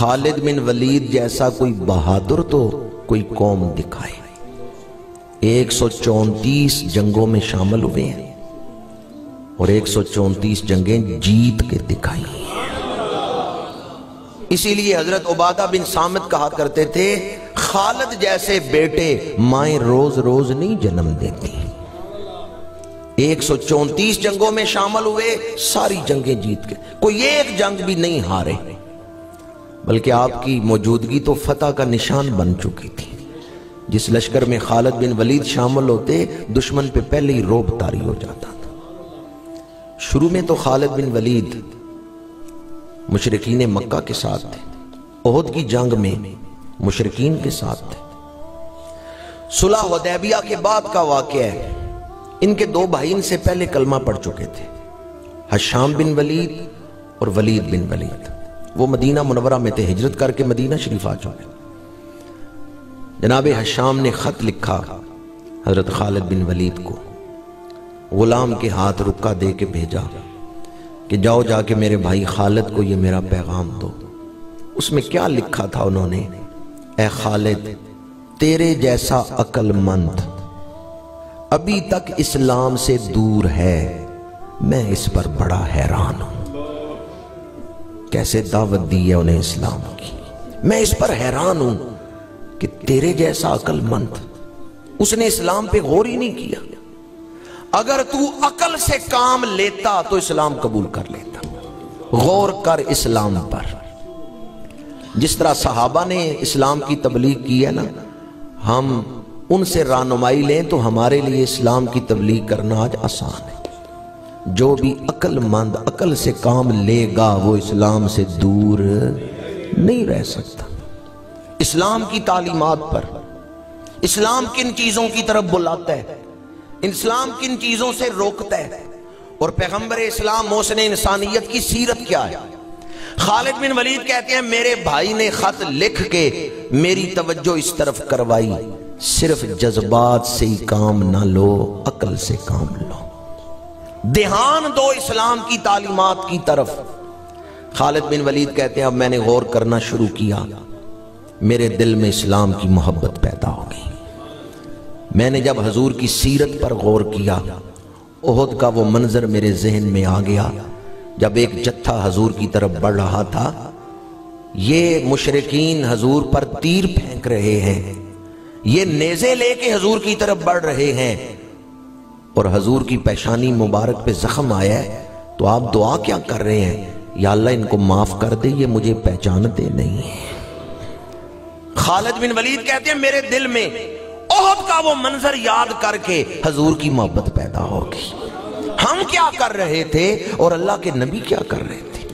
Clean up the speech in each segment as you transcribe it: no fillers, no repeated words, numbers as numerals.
خالد بن ولید جیسا کوئی بہادر تو کوئی قوم دکھائے۔ 134 جنگوں میں شامل ہوئے ہیں اور 134 جنگیں جیت کے دکھائی ہیں۔ اسی لیے حضرت عبادہ بن صامت کہا کرتے تھے خالد جیسے بیٹے مائیں روز روز نہیں جنم دیتی۔ 134 جنگوں میں شامل ہوئے، ساری جنگیں جیت کے، کوئی ایک جنگ بھی نہیں ہارے، بلکہ آپ کی موجودگی تو فتح کا نشان بن چکی تھی۔ جس لشکر میں خالد بن ولید شامل ہوتے دشمن پہ پہلے ہی روب طاری ہو جاتا تھا۔ شروع میں تو خالد بن ولید مشرکین مکہ کے ساتھ تھے، احد کی جنگ میں مشرکین کے ساتھ تھے۔ صلح حدیبیہ کے بعد کا واقعہ ہے، ان کے دو بھائی ان سے پہلے کلمہ پڑھ چکے تھے، ہشام بن ولید اور ولید بن ولید۔ وہ مدینہ منورہ میں تھے، ہجرت کر کے مدینہ شریف آ چکے۔ جناب ہشام نے خط لکھا حضرت خالد بن ولید کو، غلام کے ہاتھ رکا دے کے بھیجا کہ جاؤ جا کے میرے بھائی خالد کو یہ میرا پیغام دو۔ اس میں کیا لکھا تھا انہوں نے؟ اے خالد، تیرے جیسا عقل مند ابھی تک اسلام سے دور ہے، میں اس پر بڑا حیران ہوں۔ کیسے دعوت دی ہے انہیں اسلام کی، میں اس پر حیران ہوں کہ تیرے جیسا عقل مند، اس نے اسلام پہ غور ہی نہیں کیا۔ اگر تو عقل سے کام لیتا تو اسلام قبول کر لیتا، غور کر اسلام پر۔ جس طرح صحابہ نے اسلام کی تبلیغ کی ہے نا، ہم ان سے رہنمائی لیں تو ہمارے لیے اسلام کی تبلیغ کرنا آج آسان ہے۔ جو بھی عقل مند عقل سے کام لے گا وہ اسلام سے دور نہیں رہ سکتا۔ اسلام کی تعلیمات پر، اسلام کن چیزوں کی طرف بلاتا ہے، اسلام کن چیزوں سے روکتا ہے، اور پیغمبر اسلام محسن انسانیت کی سیرت کیا ہے۔ خالد بن ولید کہتے ہیں میرے بھائی نے خط لکھ کے میری توجہ اس طرف کروائی، صرف جذبات سے ہی کام نہ لو، عقل سے کام لو، دھیان دو اسلام کی تعلیمات کی طرف۔ خالد بن ولید کہتے ہیں اب میں نے غور کرنا شروع کیا، میرے دل میں اسلام کی محبت پیدا ہو گئی۔ میں نے جب حضور کی سیرت پر غور کیا، احد کا وہ منظر میرے ذہن میں آ گیا، جب ایک جتھا حضور کی طرف بڑھ رہا تھا، یہ مشرکین حضور پر تیر پھینک رہے ہیں، یہ نیزے لے کے حضور کی طرف بڑھ رہے ہیں، اور حضور کی پیشانی مبارک پہ زخم آیا ہے، تو آپ دعا کیا کر رہے ہیں؟ یا اللہ ان کو معاف کر دے، یہ مجھے پہچانتے نہیں ہیں۔ خالد بن ولید کہتے ہیں میرے دل میں احد کا وہ منظر یاد کر کے حضور کی محبت پیدا ہو گئی۔ ہم کیا کر رہے تھے اور اللہ کے نبی کیا کر رہے تھے؟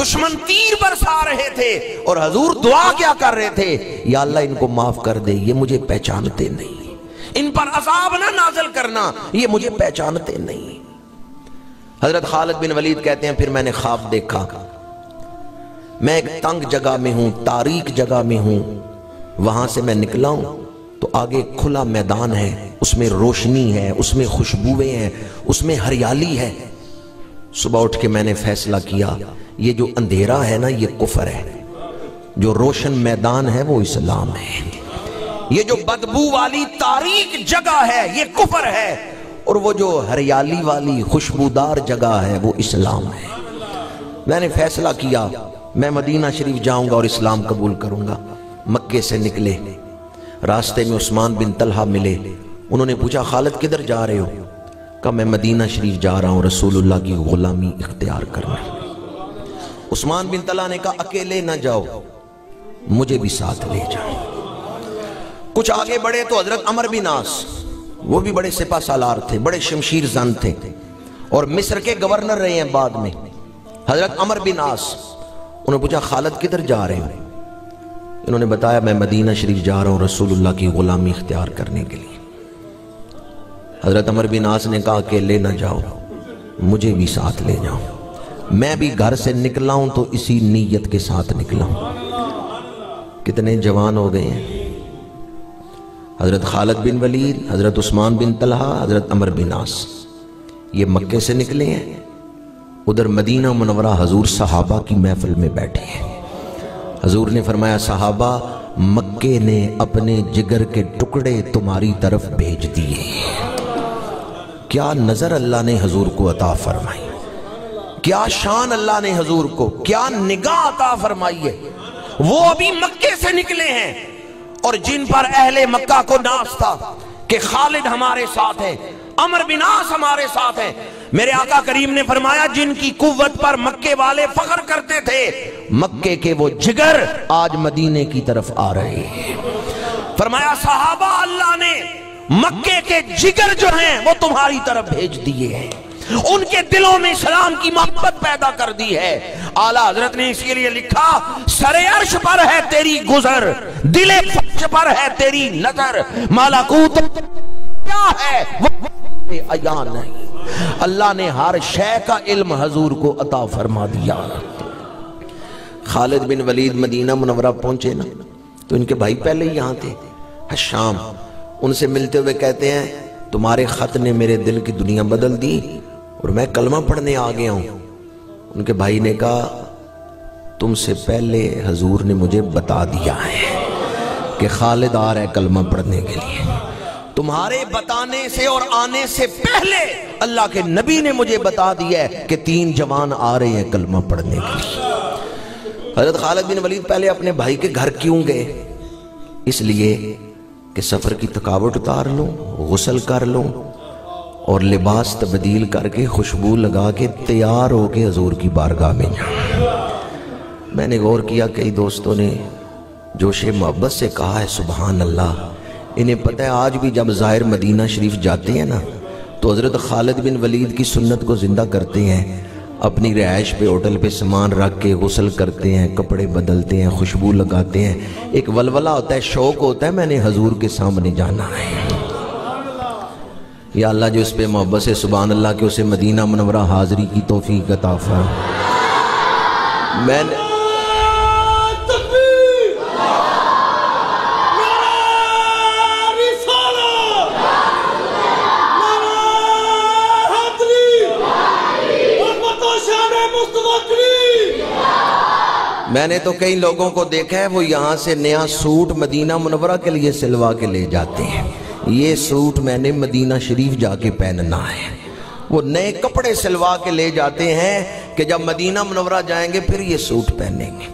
دشمن تیر برسا رہے تھے اور حضور دعا کیا کر رہے تھے؟ یا اللہ ان کو معاف کر دے، یہ مجھے پہچانتے نہیں، ان پر عذاب نہ نازل کرنا، یہ مجھے پہچانتے نہیں۔ حضرت خالد بن ولید کہتے ہیں پھر میں نے خواب دیکھا، میں ایک تنگ جگہ میں ہوں، تاریک جگہ میں ہوں، وہاں سے میں نکلا ہوں تو آگے کھلا میدان ہے، اس میں روشنی ہے، اس میں خوشبوئیں ہیں، اس میں ہریالی ہے۔ صبح اٹھ کے میں نے فیصلہ کیا یہ جو اندھیرا ہے نا یہ کفر ہے، جو روشن میدان ہے وہ اسلام ہے، یہ جو بدبو والی تاریک جگہ ہے یہ کفر ہے، اور وہ جو ہریالی والی خوشبودار جگہ ہے وہ اسلام ہے۔ میں نے فیصلہ کیا میں مدینہ شریف جاؤں گا اور اسلام قبول کروں گا۔ مکے سے نکلے، راستے میں عثمان بن طلحہ ملے، انہوں نے پوچھا خالد کدھر جا رہے ہو؟ کہا میں مدینہ شریف جا رہا ہوں رسول اللہ کی غلامی اختیار کرنا۔ عثمان بن طلحہ نے کہا اکیلے نہ جاؤ، مجھے بھی ساتھ لے جاؤ۔ کچھ آگے بڑھے تو حضرت عمر بن عاص، وہ بھی بڑے سپہ سالار تھے، بڑے شمشیر زن تھے، اور مصر کے گورنر رہے ہیں بعد میں۔ حضرت عمر بن عاص، انہوں نے پوچھا خالد کدھر جا رہے ہیں؟ انہوں نے بتایا میں مدینہ شریف جا رہا ہوں رسول اللہ کی غلامی اختیار کرنے کے لیے۔ حضرت عمر بن عاص نے کہا اکیلے نہ جاؤ، مجھے بھی ساتھ لے جاؤ، میں بھی گھر سے نکلا ہوں تو اسی نیت کے ساتھ نکلا ہوں۔ کتنے جوان ہو گئے ہیں، حضرت خالد بن ولید، حضرت عثمان بن طلحہ، حضرت عمر بن عاص، یہ مکے سے نکلے ہیں، ادھر مدینہ منورہ حضور صحابہ کی محفل میں بیٹھے ہیں۔ حضور نے فرمایا صحابہ مکے نے اپنے جگر کے ٹکڑے تمہاری طرف بھیج دیے۔ کیا نظر اللہ نے حضور کو عطا فرمائی، کیا شان اللہ نے حضور کو، کیا نگاہ عطا فرمائی ہے۔ وہ ابھی مکے سے نکلے ہیں اور جن پر اہل مکہ کو ناز تھا کہ خالد ہمارے ساتھ ہیں، عمرو بن عاص ہمارے ساتھ ہیں، میرے آقا کریم نے فرمایا جن کی قوت پر مکے والے فخر کرتے تھے، مکے کے وہ جگر آج مدینے کی طرف آ رہے ہیں۔ فرمایا صحابہ اللہ نے مکے کے جگر جو ہیں وہ تمہاری طرف بھیج دیے ہیں، ان کے دلوں میں اسلام کی محبت پیدا کر دی ہے۔ اعلیٰ حضرت نے اس کے لیے لکھا سر عرش پر ہے تیری گزر، دل فرش پر ہے تیری نظر، ملکوت کیا ہے وہ عیان نہیں۔ اللہ نے ہر شے کا علم حضور کو عطا فرما دیا۔ خالد بن ولید مدینہ منورہ پہنچے نا تو ان کے بھائی پہلے ہی یہاں تھے، حشام، ان سے ملتے ہوئے کہتے ہیں تمہارے خط نے میرے دل کی دنیا بدل دی اور میں کلمہ پڑھنے آ گیا ہوں۔ ان کے بھائی نے کہا تم سے پہلے حضور نے مجھے بتا دیا ہے کہ خالد آ رہا ہے کلمہ پڑھنے کے لیے، تمہارے بتانے سے اور آنے سے پہلے اللہ کے نبی نے مجھے بتا دیا ہے کہ 3 جوان آ رہے ہیں کلمہ پڑھنے کے لیے۔ حضرت خالد بن ولید پہلے اپنے بھائی کے گھر کیوں گئے؟ اس لیے کہ سفر کی تھکاوٹ اتار لوں، غسل کر لوں اور لباس تبدیل کر کے خوشبو لگا کے تیار ہو کے حضور کی بارگاہ میں جاؤں۔ میں نے غور کیا کئی دوستوں نے جوش محبت سے کہا ہے سبحان اللہ، انہیں پتہ ہے آج بھی جب ظاہر مدینہ شریف جاتے ہیں نا تو حضرت خالد بن ولید کی سنت کو زندہ کرتے ہیں، اپنی رہائش پہ ہوٹل پہ سامان رکھ کے غسل کرتے ہیں، کپڑے بدلتے ہیں، خوشبو لگاتے ہیں، ایک ولولہ ہوتا ہے، شوق ہوتا ہے میں نے حضور کے سامنے جانا ہے۔ یا اللہ جو اس پہ محبت سے سبحان اللہ کہ اسے مدینہ منورہ حاضری کی توفیق عطا فرمائے۔ میں نے میں نے تو کئی لوگوں کو دیکھا ہے وہ یہاں سے نیا سوٹ مدینہ منورہ کے لیے سلوا کے لے جاتے ہیں، یہ سوٹ میں نے مدینہ شریف جا کے پہننا ہے، وہ نئے کپڑے سلوا کے لے جاتے ہیں کہ جب مدینہ منورہ جائیں گے پھر یہ سوٹ پہنیں گے۔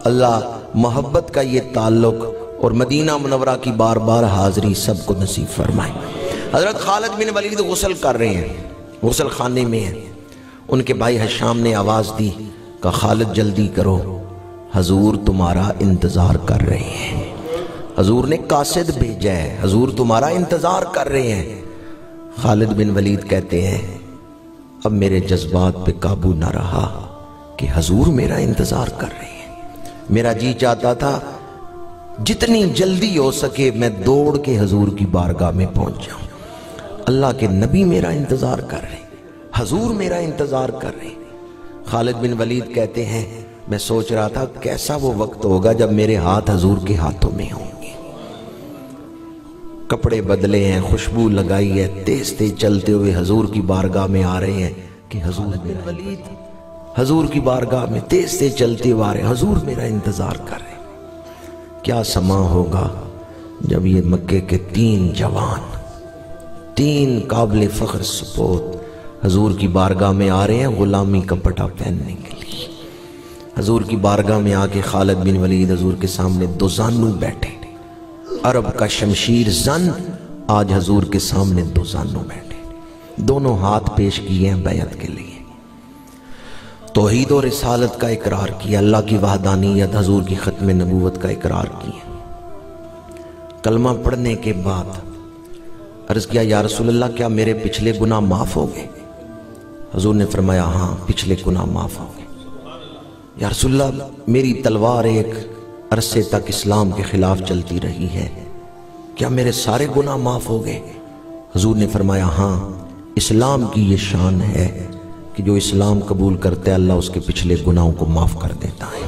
اللہ محبت کا یہ تعلق اور مدینہ منورہ کی بار بار حاضری سب کو نصیب فرمائے۔ حضرت خالد بن ولید غسل کر رہے ہیں، غسل خانے میں ہیں، ان کے بھائی حشام نے آواز دی کہ خالد جلدی کرو حضور تمہارا انتظار کر رہے ہیں۔ حضور نے قاصد بھیجا ہے، حضور تمہارا انتظار کر رہے ہیں۔ خالد بن ولید کہتے ہیں اب میرے جذبات پہ قابو نہ رہا کہ حضور میرا انتظار کر رہے ہیں، میرا جی چاہتا تھا جتنی جلدی ہو سکے میں دوڑ کے حضور کی بارگاہ میں پہنچ جاؤں۔ اللہ کے نبی میرا انتظار کر رہے ہیں، حضور میرا انتظار کر رہے ہیں۔ خالد بن ولید کہتے ہیں میں سوچ رہا تھا کیسا وہ وقت ہوگا جب میرے ہاتھ حضور کے ہاتھوں میں ہوں گے، کپڑے بدلے ہیں، خوشبو لگائی ہے، تیز تیز چلتے ہوئے حضور کی بارگاہ میں آ رہے ہیں کہ حضور بن ولید حضور کی بارگاہ میں تیز تیز چلتے ہوئے آ رہے ہیں، حضور میرا انتظار کر رہے ہیں۔ کیا سما ہوگا جب یہ مکے کے 3 جوان، 3 قابل فخر سپوت حضور کی بارگاہ میں آ رہے ہیں غلامی کا پٹا پہننے کے لیے۔ حضور کی بارگاہ میں آ کے خالد بن ولید حضور کے سامنے دو زانو بیٹھے، عرب کا شمشیر زن آج حضور کے سامنے دو زانو بیٹھے، دونوں ہاتھ پیش کیے ہیں بیعت کے لیے، توحید و رسالت کا اقرار کیا، اللہ کی وحدانیت، حضور کی ختم نبوت کا اقرار کیا۔ کلمہ پڑھنے کے بعد عرض کیا یا رسول اللہ کیا میرے پچھلے گناہ معاف ہو گئے؟ حضور نے فرمایا ہاں پچھلے گناہ معاف ہو گئے۔ یا رسول اللہ میری تلوار ایک عرصے تک اسلام کے خلاف چلتی رہی ہے، کیا میرے سارے گناہ معاف ہو گئے؟ حضور نے فرمایا ہاں، اسلام کی یہ شان ہے کہ جو اسلام قبول کرتے اللہ اس کے پچھلے گناہوں کو معاف کر دیتا ہے۔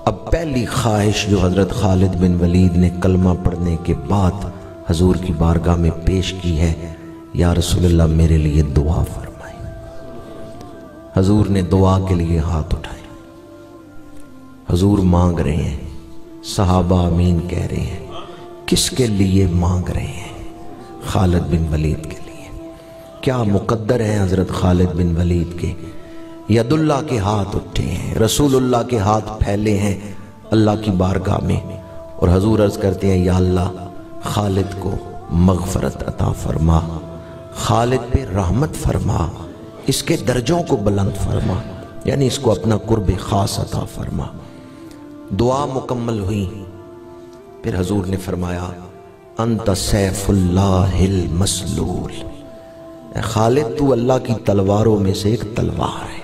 اب پہلی خواہش جو حضرت خالد بن ولید نے کلمہ پڑھنے کے بعد حضور کی بارگاہ میں پیش کی ہے، یا رسول اللہ میرے لیے دعا فرمائے۔ حضور نے دعا کے لیے ہاتھ اٹھائے، حضور مانگ رہے ہیں، صحابہ آمین کہہ رہے ہیں۔ کس کے لیے مانگ رہے ہیں؟ خالد بن ولید کے لیے۔ کیا مقدر ہیں حضرت خالد بن ولید کے؟ ید اللہ کے ہاتھ اٹھے ہیں، رسول اللہ کے ہاتھ پھیلے ہیں اللہ کی بارگاہ میں، اور حضور عرض کرتے ہیں یا اللہ خالد کو مغفرت عطا فرما، خالد پہ رحمت فرما، اس کے درجوں کو بلند فرما، یعنی اس کو اپنا قرب خاص عطا فرما۔ دعا مکمل ہوئی، پھر حضور نے فرمایا انت سیف اللہ المسلول، اے خالد تو اللہ کی تلواروں میں سے ایک تلوار ہے۔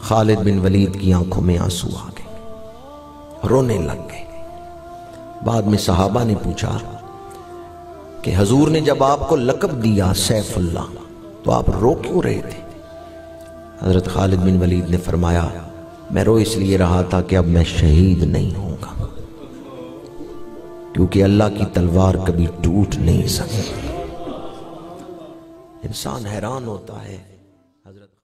خالد بن ولید کی آنکھوں میں آنسو آ گئے، رونے لگ گئے۔ بعد میں صحابہ نے پوچھا کہ حضور نے جب آپ کو لقب دیا سیف اللہ تو آپ رو کیوں رہے تھے؟ حضرت خالد بن ولید نے فرمایا میں رو اس لیے رہا تھا کہ اب میں شہید نہیں ہوں گا، کیونکہ اللہ کی تلوار کبھی ٹوٹ نہیں سکتی۔ انسان حیران ہوتا ہے